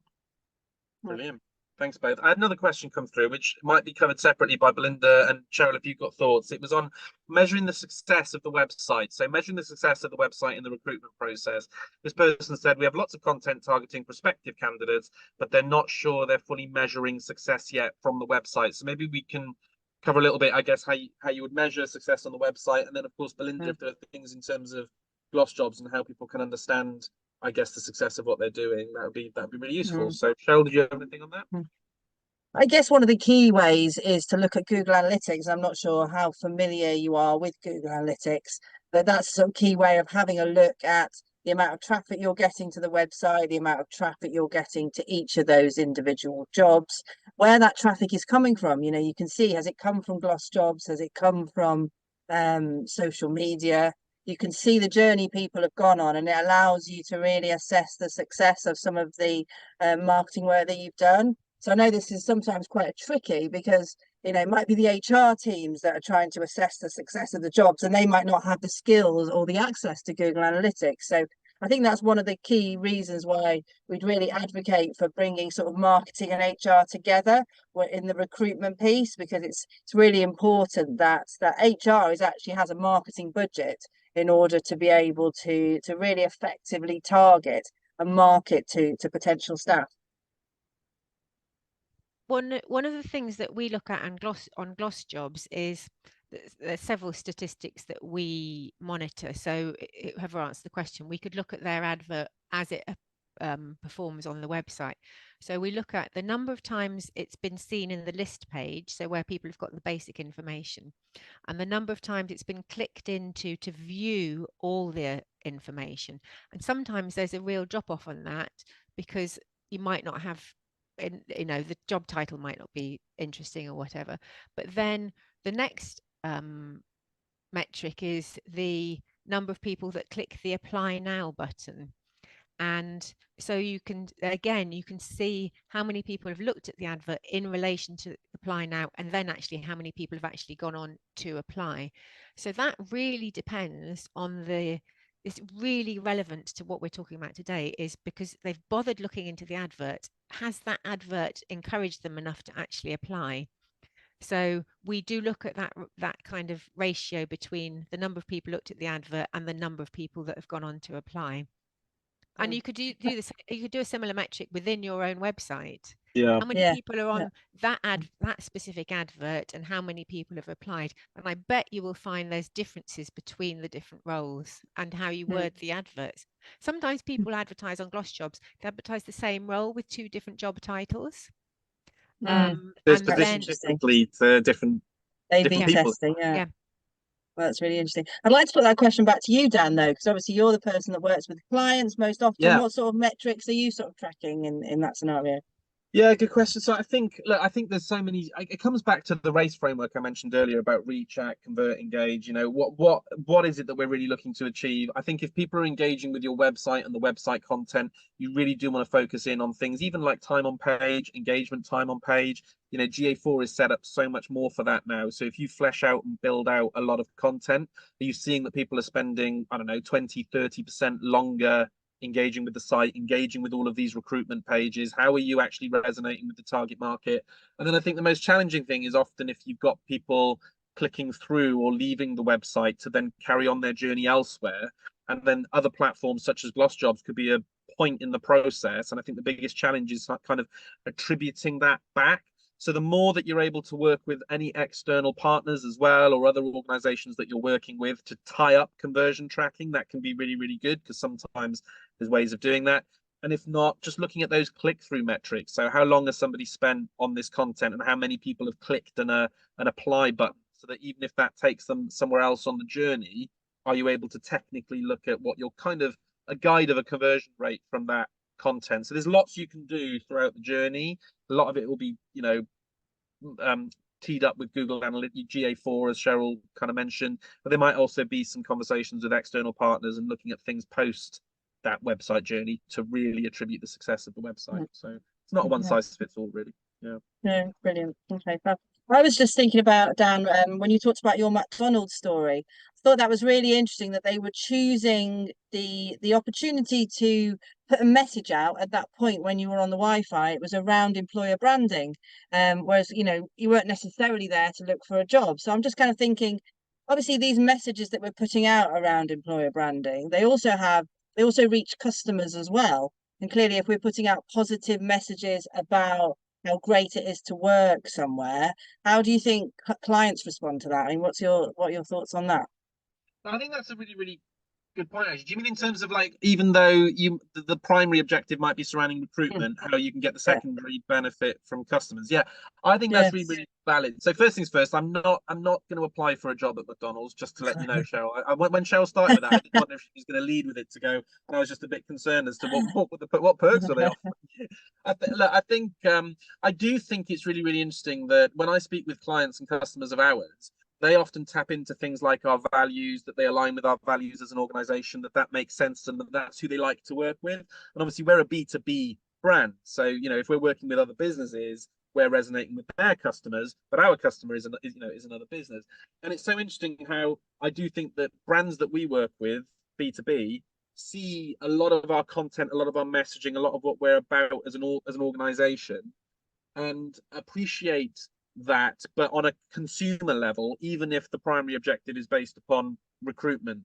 Brilliant. Thanks both. I had another question come through, which might be covered separately by Belinda and Cheryl, if you've got thoughts. It was on measuring the success of the website. So measuring the success of the website in the recruitment process. This person said, we have lots of content targeting prospective candidates, but they're not sure they're fully measuring success yet from the website. So maybe we can cover a little bit, I guess, how you would measure success on the website. And then, of course, Belinda, if there are things in terms of GlosJobs and how people can understand, I guess, the success of what they're doing, that'd be really useful. So Cheryl, did you have anything on that? I guess one of the key ways is to look at Google Analytics. I'm not sure how familiar you are with Google Analytics, but that's a key way of having a look at the amount of traffic you're getting to the website, the amount of traffic you're getting to each of those individual jobs, where that traffic is coming from. You know, you can see, has it come from GlosJobs? Has it come from social media? You can see the journey people have gone on, and it allows you to really assess the success of some of the marketing work that you've done. So I know this is sometimes quite tricky because, you know, it might be the HR teams that are trying to assess the success of the jobs, and they might not have the skills or the access to Google Analytics. So I think that's one of the key reasons why we'd really advocate for bringing sort of marketing and HR together in the recruitment piece, because it's really important that HR actually has a marketing budget in order to be able to really effectively target and market to potential staff. One of the things that we look at on GlosJobs is there's several statistics that we monitor. So whoever answered the question, we could look at their advert as it performs on the website. So we look at the number of times it's been seen in the list page, so where people have got the basic information, and the number of times it's been clicked into to view all the information. And sometimes there's a real drop off on that because you might not have, you know, the job title might not be interesting or whatever. But then the next metric is the number of people that click the apply now button. And so you can see how many people have looked at the advert in relation to apply now, and then actually how many people have actually gone on to apply. So that really depends on it's really relevant to what we're talking about today, is because they've bothered looking into the advert. Has that advert encouraged them enough to actually apply? So we do look at that kind of ratio between the number of people looked at the advert and the number of people that have gone on to apply. And you could do this. You could do a similar metric within your own website. Yeah. How many people are on that specific advert, and how many people have applied? And I bet you will find there's differences between the different roles and how you word the adverts. Sometimes people advertise on GlosJobs. They advertise the same role with 2 different job titles. There's And positioned then differently to different A/B people. testing, yeah. yeah. Well, that's really interesting. I'd like to put that question back to you, Dan, though, because obviously you're the person that works with clients most often. Yeah. What sort of metrics are you sort of tracking in that scenario? Yeah, good question. So I think there's so many. It comes back to the race framework I mentioned earlier about reach, act, convert, engage. You know, what is it that we're really looking to achieve? I think if people are engaging with your website and the website content, you really do want to focus in on things, even like time on page, engagement time on page. You know, GA4 is set up so much more for that now. So if you flesh out and build out a lot of content, are you seeing that people are spending, I don't know, 20, 30% longer engaging with the site, engaging with all of these recruitment pages? How are you actually resonating with the target market? And then I think the most challenging thing is often if you've got people clicking through or leaving the website to then carry on their journey elsewhere. And then other platforms such as GlosJobs could be a point in the process. And I think the biggest challenge is kind of attributing that back. So the more that you're able to work with any external partners as well, or other organizations that you're working with to tie up conversion tracking, that can be really, really good, because sometimes there's ways of doing that. And if not, just looking at those click-through metrics. So how long has somebody spent on this content, and how many people have clicked an apply button, so that even if that takes them somewhere else on the journey, are you able to technically look at what your kind of a guide of a conversion rate from that content? So there's lots you can do throughout the journey. A lot of it will be, teed up with Google Analytics, GA4, as Cheryl kind of mentioned, but there might also be some conversations with external partners and looking at things post that website journey to really attribute the success of the website. So it's not a one size fits all, really. Yeah. No, brilliant. Okay, I was just thinking about, Dan, when you talked about your McDonald's story, I thought that was really interesting that they were choosing the opportunity to put a message out at that point when you were on the Wi-Fi. It was around employer branding, whereas, you weren't necessarily there to look for a job. So I'm just kind of thinking, obviously, these messages that we're putting out around employer branding, they also reach customers as well. And clearly, if we're putting out positive messages about how great it is to work somewhere, how do you think clients respond to that? I mean, what are your thoughts on that? I think that's a really, really good point, actually. Do you mean in terms of, like, even though the primary objective might be surrounding recruitment, how you can get the secondary benefit from customers? Yeah, I think that's really, really valid. So first things first, I'm not going to apply for a job at McDonald's, just to let you know, Cheryl. When Cheryl started with that, I didn't wonder if she was going to lead with it to go, and I was just a bit concerned as to what perks were they offering. I do think it's really, really interesting that when I speak with clients and customers of ours, they often tap into things like our values, that they align with our values as an organization, that makes sense, and that's who they like to work with. And obviously, we're a B2B brand. So, if we're working with other businesses, we're resonating with their customers, but our customer is another business. And it's so interesting how I do think that brands that we work with, B2B, see a lot of our content, a lot of our messaging, a lot of what we're about as an organization, and appreciate that, but on a consumer level, even if the primary objective is based upon recruitment.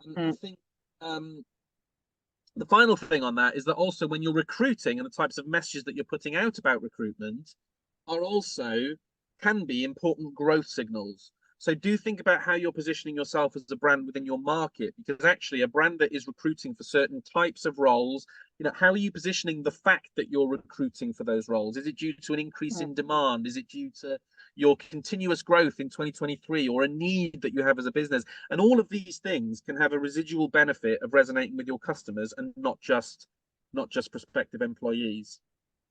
And I think the final thing on that is that also when you're recruiting, and the types of messages that you're putting out about recruitment can be important growth signals. So do think about how you're positioning yourself as a brand within your market, because actually a brand that is recruiting for certain types of roles, how are you positioning the fact that you're recruiting for those roles? Is it due to an increase in demand? Is it due to your continuous growth in 2023, or a need that you have as a business? And all of these things can have a residual benefit of resonating with your customers, and not just prospective employees.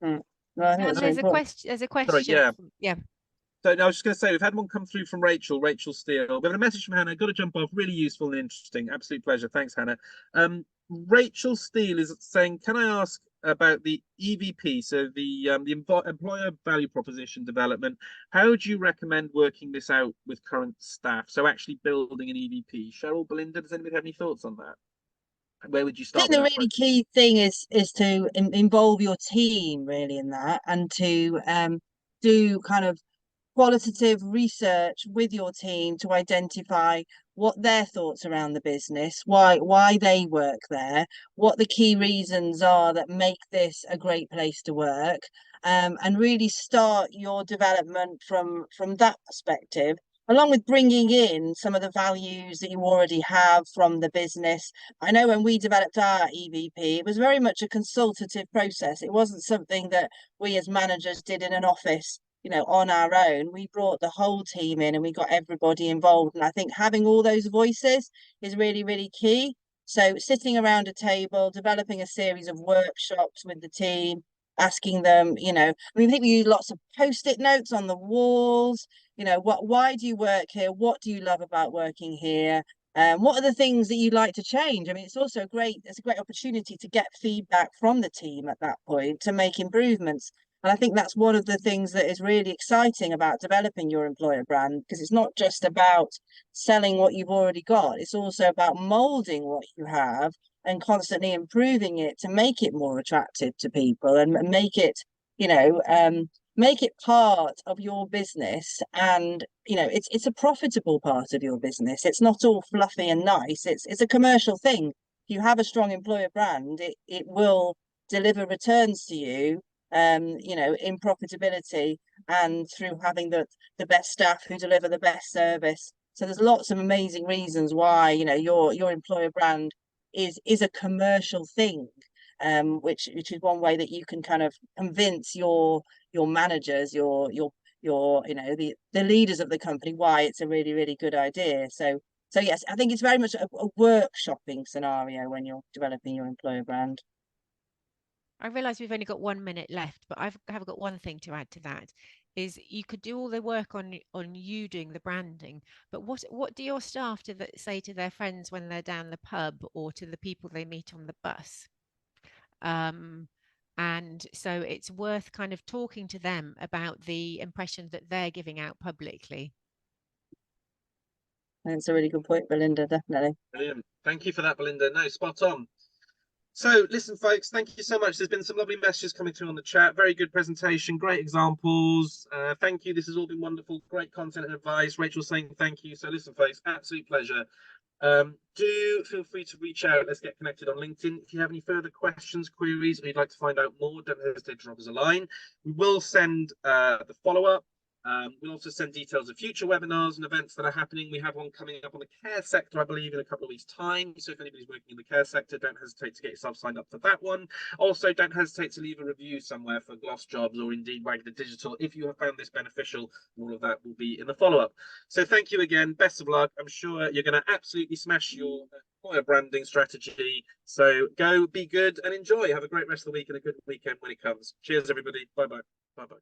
Well, there's a question. Sorry, yeah. Yeah. So I was just going to say, we've had one come through from Rachel Steele. We have a message from Hannah. Got to jump off. Really useful and interesting. Absolute pleasure. Thanks, Hannah. Rachel Steele is saying, can I ask about the EVP, so the employer value proposition development? How do you recommend working this out with current staff? So actually building an EVP. Cheryl, Belinda, does anybody have any thoughts on that? Where would you start? I think the really key thing is to involve your team really in that, and to do kind of qualitative research with your team to identify what their thoughts around the business, why they work there, what the key reasons are that make this a great place to work, and really start your development from that perspective, along with bringing in some of the values that you already have from the business. I know when we developed our EVP, it was very much a consultative process. It wasn't something that we as managers did in an office, on our own. We brought the whole team in and we got everybody involved. And I think having all those voices is really, really key. So sitting around a table, developing a series of workshops with the team, asking them, I think we use lots of Post-it notes on the walls. Why do you work here? What do you love about working here? What are the things that you'd like to change? I mean, it's a great opportunity to get feedback from the team at that point to make improvements. And I think that's one of the things that is really exciting about developing your employer brand, because it's not just about selling what you've already got. It's also about molding what you have and constantly improving it to make it more attractive to people and make it, make it part of your business. And it's a profitable part of your business. It's not all fluffy and nice. It's a commercial thing. If you have a strong employer brand, it will deliver returns to you, in profitability and through having the best staff who deliver the best service. So there's lots of amazing reasons why your employer brand is a commercial thing, which is one way that you can kind of convince your managers, your the leaders of the company why it's a really, really good idea. So yes, I think it's very much a workshopping scenario when you're developing your employer brand. I realise we've only got 1 minute left, but have got one thing to add to that. Is you could do all the work on you doing the branding, but what do your staff say to their friends when they're down the pub, or to the people they meet on the bus? And so it's worth kind of talking to them about the impression that they're giving out publicly. That's a really good point, Belinda, definitely. Brilliant. Thank you for that, Belinda. No, spot on. So listen, folks, thank you so much. There's been some lovely messages coming through on the chat. Very good presentation, great examples. Thank you. This has all been wonderful. Great content and advice. Rachel saying thank you. So listen, folks, absolute pleasure. Do feel free to reach out. Let's get connected on LinkedIn. If you have any further questions, queries, or you'd like to find out more, don't hesitate to drop us a line. We will send the follow-up. We'll also send details of future webinars and events that are happening. We have one coming up on the care sector, I believe, in a couple of weeks' time. So if anybody's working in the care sector, don't hesitate to get yourself signed up for that one. Also, don't hesitate to leave a review somewhere for GlosJobs or indeed Wagner Digital if you have found this beneficial. All of that will be in the follow-up. So thank you again. Best of luck. I'm sure you're going to absolutely smash your employer branding strategy. So go, be good, and enjoy. Have a great rest of the week and a good weekend when it comes. Cheers, everybody. Bye-bye. Bye-bye.